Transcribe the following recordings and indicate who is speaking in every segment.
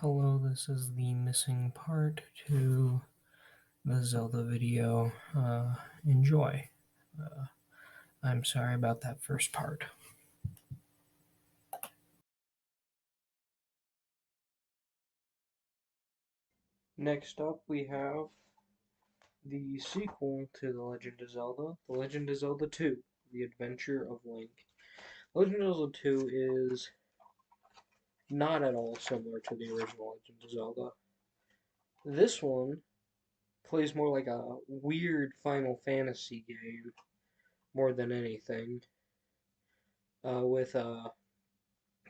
Speaker 1: Hello, this is the missing part to the Zelda video. Enjoy. Uh, I'm sorry about that first part. Next up, we have the sequel to The Legend of Zelda, The Legend of Zelda 2, The Adventure of Link. The Legend of Zelda 2 is not at all similar to the original Legend of Zelda. This one plays more like a weird Final Fantasy game more than anything, with a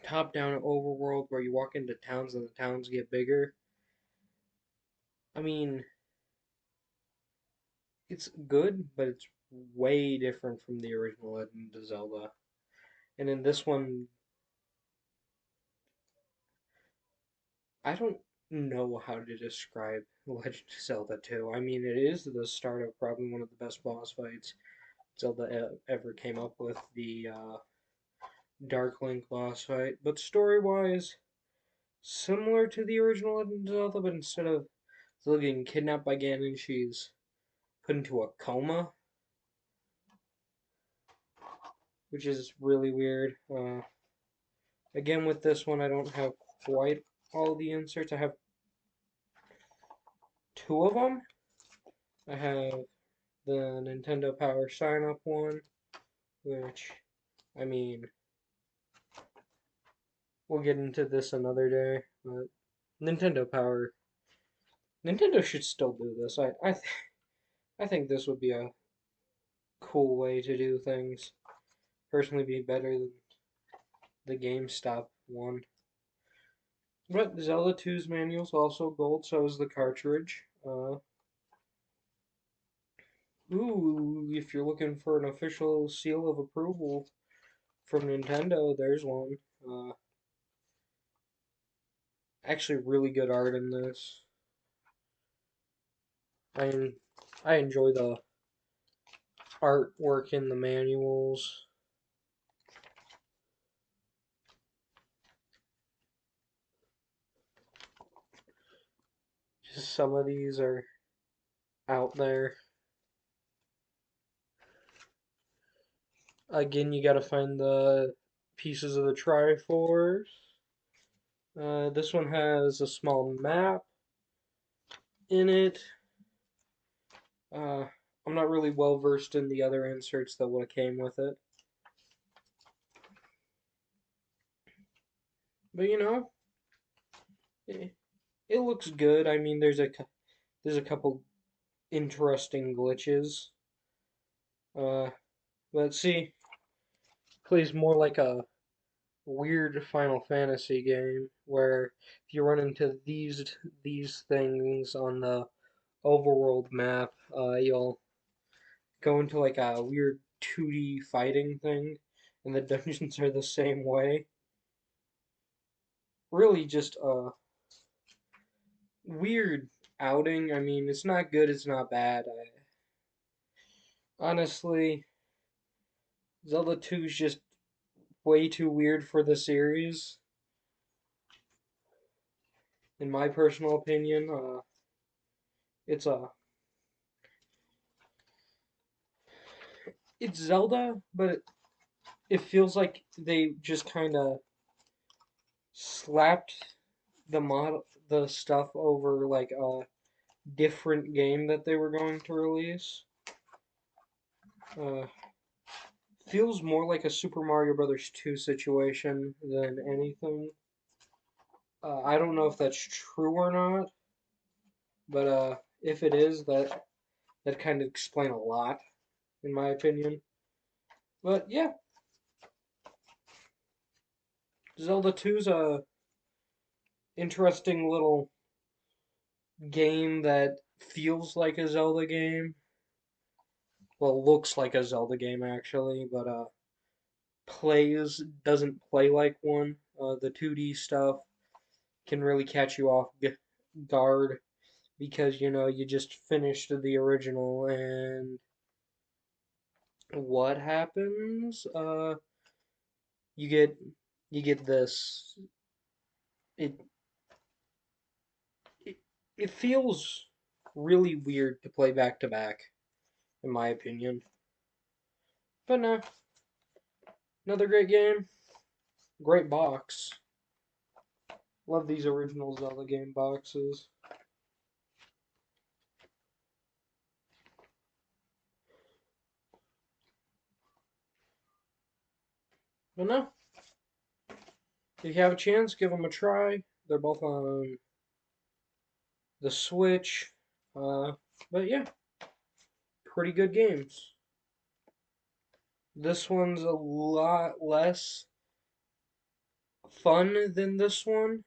Speaker 1: top-down overworld where you walk into towns and the towns get bigger. I mean, it's good, but it's way different from the original Legend of Zelda. And in this one, I don't know how to describe Legend of Zelda 2. I mean, it is the start of probably one of the best boss fights Zelda ever came up with, the Dark Link boss fight. But story-wise, similar to the original Legend of Zelda, but instead of Zelda getting kidnapped by Ganon, she's put into a coma, which is really weird. Again, with this one, I don't have quite all the inserts. I have two of them. I have the Nintendo Power sign up one, which, I mean, we'll get into this another day, but Nintendo Power. Nintendo should still do this. I think this would be a cool way to do things. Personally, be better than the GameStop one. But Zelda 2's manual is also gold, so is the cartridge. Ooh, if you're looking for an official seal of approval from Nintendo, there's one. Actually, really good art in this. I I enjoy the artwork in the manuals. Just some of these are out there. Again, you gotta find the pieces of the Triforce. This one has a small map in it. I'm not really well versed in the other inserts that would have came with it. But you know, it looks good. I mean, there's a couple interesting glitches. Uh, let's see, plays more like a weird Final Fantasy game where if you run into these things on the overworld map, you'll go into like a weird 2D fighting thing, and the dungeons are the same way. Really, just a weird outing. I mean, it's not good, it's not bad. Honestly, Zelda 2 is just way too weird for the series, in my personal opinion. It's a it's Zelda, but it feels like they just kind of slapped the stuff over like a different game that they were going to release. Uh, Feels more like a Super Mario Brothers 2 situation than anything. I don't know if that's true or not, but if it is, that kind of explain a lot, in my opinion. But yeah, Zelda 2's a interesting little game that feels like a Zelda game. Well, looks like a Zelda game actually, but doesn't play like one. The 2D stuff can really catch you off guard because you know you just finished the original and what happens? You get you get this. It it feels really weird to play back to back, in my opinion. But no, another great game, great box. Love these original Zelda game boxes. But no, if you have a chance, give them a try. They're both on the Switch. Uh, but yeah, pretty good games. This one's a lot less fun than this one,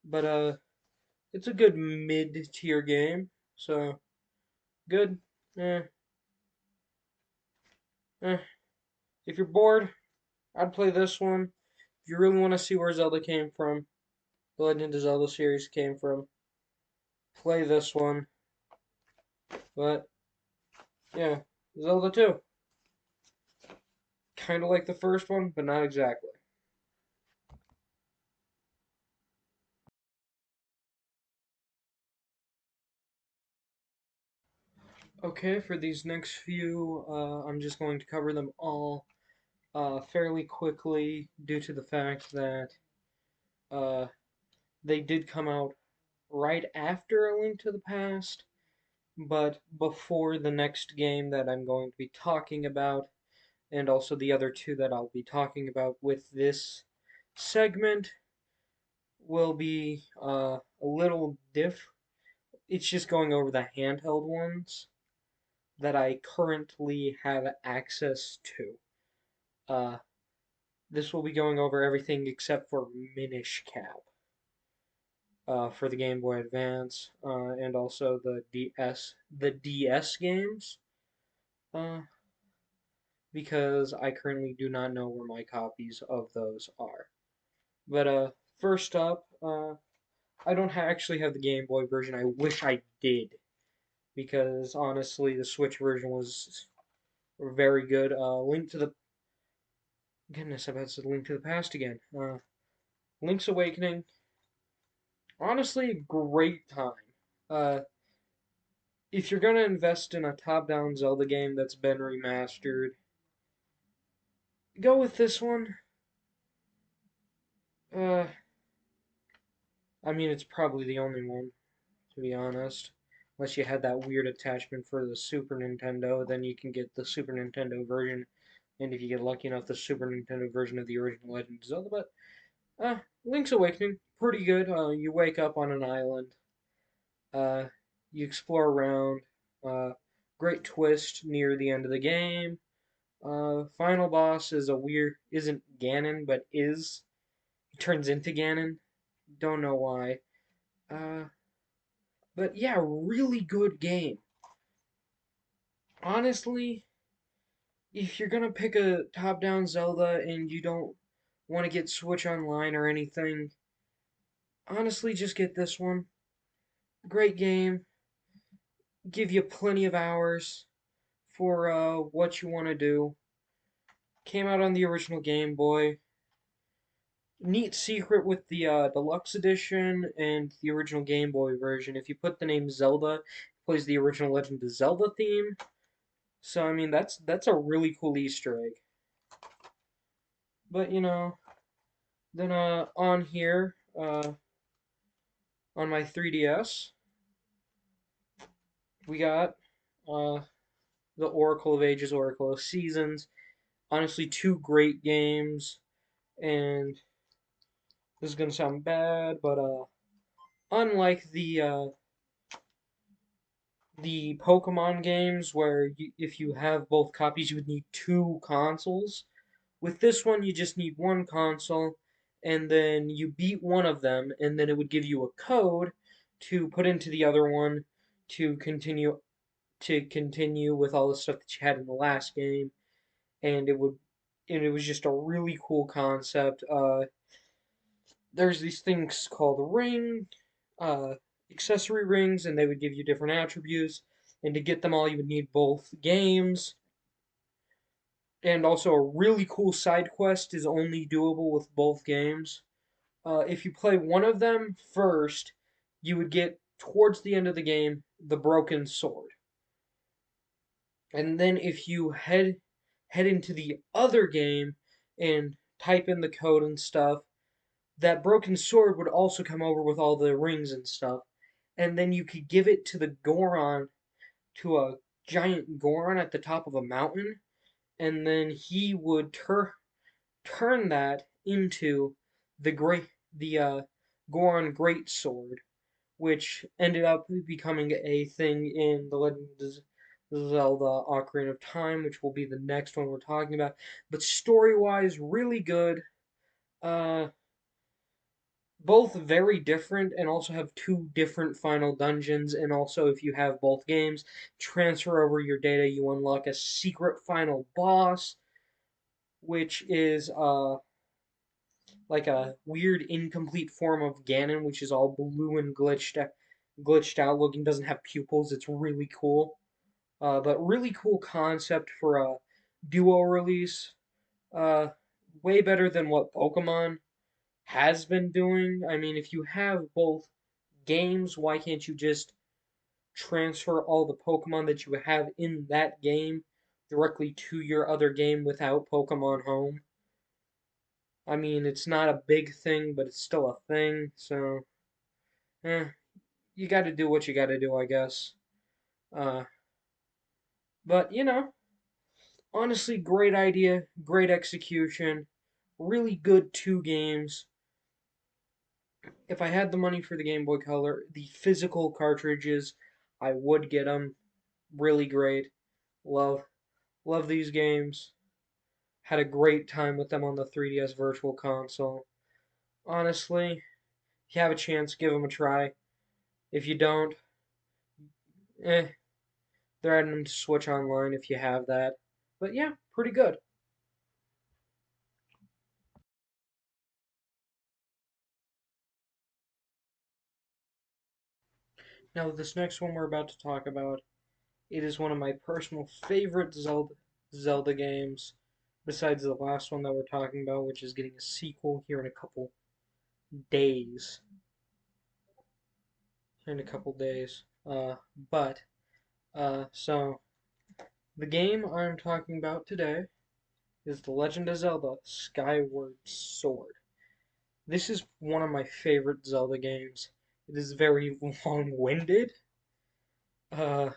Speaker 1: but it's a good mid-tier game. So good. Eh, eh. If you're bored, I'd play this one. If you really want to see where Zelda came from, the Legend of Zelda series came from, play this one. But yeah, Zelda 2. Kind of like the first one, but not exactly. Okay, for these next few, I'm just going to cover them all fairly quickly due to the fact that uh, they did come out right after A Link to the Past, but before the next game that I'm going to be talking about, and also the other two that I'll be talking about with this segment will be a little diff. It's just going over the handheld ones that I currently have access to. Uh, this will be going over everything except for Minish Cap for the Game Boy Advance and also the DS games, uh, because I currently do not know where my copies of those are. But first up, I don't actually have the Game Boy version. I wish I did, because honestly, the Switch version was very good. Link to the Goodness, I bet it's a Link to the Past again. Link's Awakening, honestly, a great time. Uh, if you're gonna invest in a top-down Zelda game that's been remastered, go with this one. Uh, I mean, it's probably the only one, to be honest. Unless you had that weird attachment for the Super Nintendo, then you can get the Super Nintendo version, and if you get lucky enough, the Super Nintendo version of the original Legend of Zelda. But Link's Awakening, pretty good. You wake up on an island. Uh, you explore around. Uh, Great twist near the end of the game. Final boss is a weird, isn't Ganon, but is. He turns into Ganon. Don't know why. Uh, but yeah, really good game. Honestly, if you're gonna pick a top-down Zelda and you don't want to get Switch Online or anything, honestly, just get this one. Great game. Give you plenty of hours for what you want to do. Came out on the original Game Boy. Neat secret with the deluxe edition and the original Game Boy version. If you put the name Zelda, it plays the original Legend of Zelda theme. So I mean that's a really cool Easter egg. But then on here on my 3DS we got uh the Oracle of Ages, Oracle of Seasons. Honestly, two great games, and this is gonna sound bad, but unlike the Pokemon games where if you have both copies, you would need two consoles. With this one, you just need one console, and then you beat one of them, and then it would give you a code to put into the other one to continue with all the stuff that you had in the last game, and it was just a really cool concept. There's these things called uh, accessory rings, and they would give you different attributes. And to get them all, you would need both games. And also, a really cool side quest is only doable with both games. If you play one of them first, you would get towards the end of the game, the broken sword. And then if you head into the other game and type in the code and stuff, that broken sword would also come over with all the rings and stuff. And then you could give it to the Goron, to a giant Goron at the top of a mountain, and then he would turn that into the Goron Great Sword, which ended up becoming a thing in The Legend of Zelda Ocarina of Time, which will be the next one we're talking about. But story wise, really good. Uh, both very different and also have two different final dungeons. And also, if you have both games, transfer over your data, you unlock a secret final boss, which is like a weird incomplete form of Ganon, which is all blue and glitched out looking, doesn't have pupils. It's really cool. But really cool concept for a duo release. Uh, Way better than what Pokemon has been doing. I mean, if you have both games, why can't you just transfer all the Pokemon that you have in that game directly to your other game without Pokemon Home? I mean, it's not a big thing, but it's still a thing, so eh, you gotta do what you gotta do, I guess. Uh, but honestly, great idea, great execution, really good two games. If I had the money for the Game Boy Color, the physical cartridges, I would get them. Really great. Love, love these games. Had a great time with them on the 3DS Virtual Console. Honestly, if you have a chance, give them a try. If you don't, eh, they're adding them to Switch Online if you have that. But yeah, pretty good. Now, this next one we're about to talk about, it is one of my personal favorite Zelda games, besides the last one that we're talking about, which is getting a sequel here in a couple days. In a couple days. But so the game I'm talking about today is The Legend of Zelda: Skyward Sword. This is one of my favorite Zelda games. It is very long-winded, uh,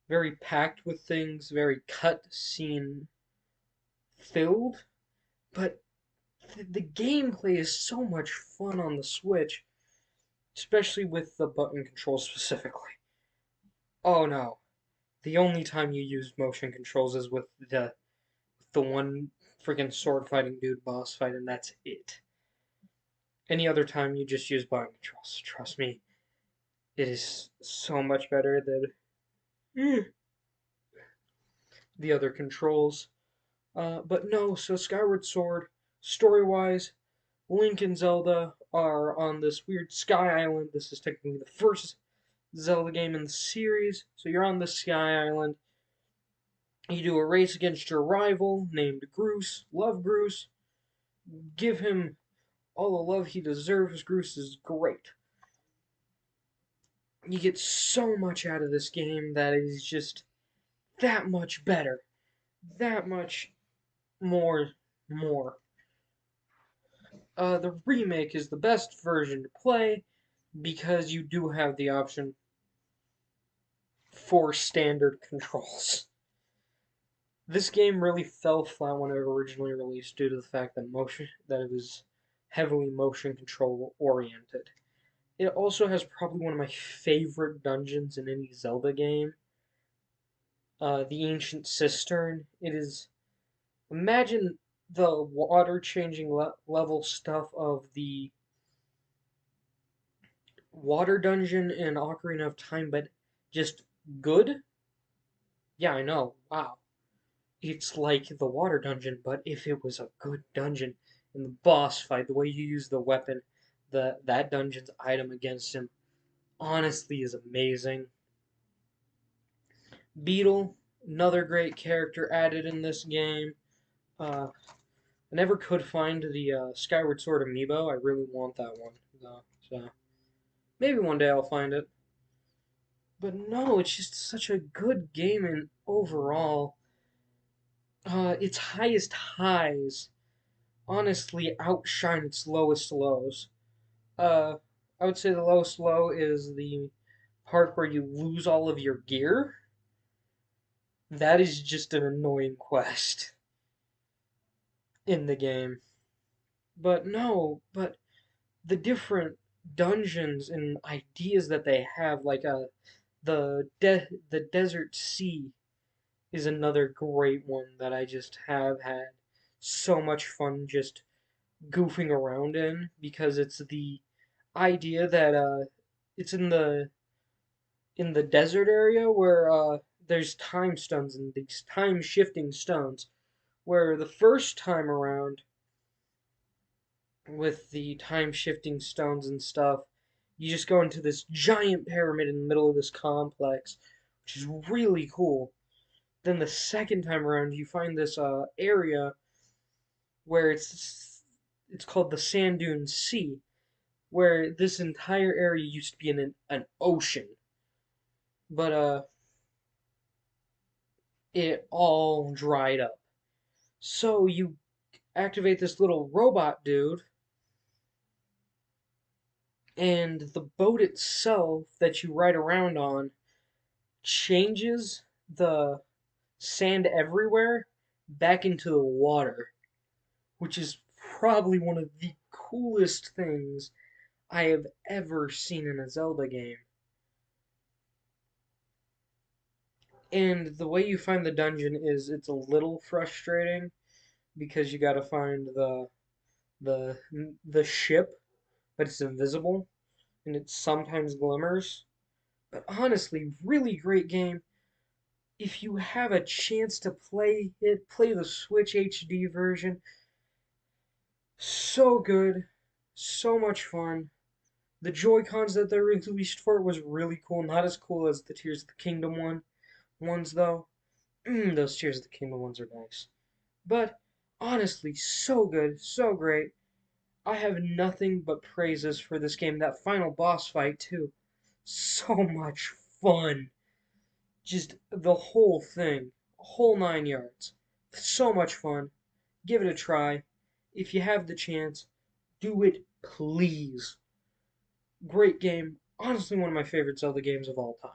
Speaker 1: very packed with things, very cut scene filled, but the gameplay is so much fun on the Switch, especially with the button controls specifically. Oh no, the only time you use motion controls is with the one freaking sword fighting dude boss fight, and that's it. Any other time you just use button controls. Trust me, it is so much better than the other controls. But no, so Skyward Sword, story wise, Link and Zelda are on this weird sky island. This is technically the first Zelda game in the series. So you're on this sky island. You do a race against your rival named Groose. Love Groose. Give him all the love he deserves. Groose is great. You get so much out of this game that is just that much better. That much more. The remake is the best version to play because you do have the option for standard controls. This game really fell flat when it originally released due to the fact that it was heavily motion control oriented. It also has probably one of my favorite dungeons in any Zelda game, the Ancient Cistern. It is, imagine the water changing level stuff of the water dungeon in Ocarina of Time, but just good. Yeah, I know. Wow. It's like the water dungeon, but if it was a good dungeon. In the boss fight, the way you use the weapon, that dungeon's item against him, honestly is amazing. Beetle, another great character added in this game. I never could find the Skyward Sword amiibo. I really want that one, though. So Maybe one day I'll find it. But no, it's just such a good game, and overall, its highest highs honestly outshine its lowest lows. Uh, I would say the lowest low is the part where you lose all of your gear. That is just an annoying quest in the game. But no, but the different dungeons and ideas that they have, like the desert sea is another great one that I just have had so much fun just goofing around in because it's the idea that it's in the desert area where there's time stones and these time shifting stones where the first time around with the time shifting stones and stuff you just go into this giant pyramid in the middle of this complex which is really cool. Then the second time around you find this area where it's called the Sand Dune Sea, where this entire area used to be in an ocean, but it all dried up. So you activate this little robot dude, and the boat itself that you ride around on changes the sand everywhere back into the water, which is probably one of the coolest things I have ever seen in a Zelda game. And the way you find the dungeon is it's a little frustrating because you got to find the the ship, but it's invisible and it sometimes glimmers. But honestly, really great game. If you have a chance to play it, play the Switch HD version. So good, so much fun. The Joy-Cons that they released for it was really cool. Not as cool as the Tears of the Kingdom ones though. Those Tears of the Kingdom ones are nice. But honestly, so good, so great. I have nothing but praises for this game. That final boss fight too. So much fun. Just the whole thing. Whole 9 yards. So much fun. Give it a try. If you have the chance, do it please. Great game. Honestly, one of my favorite Zelda games of all time.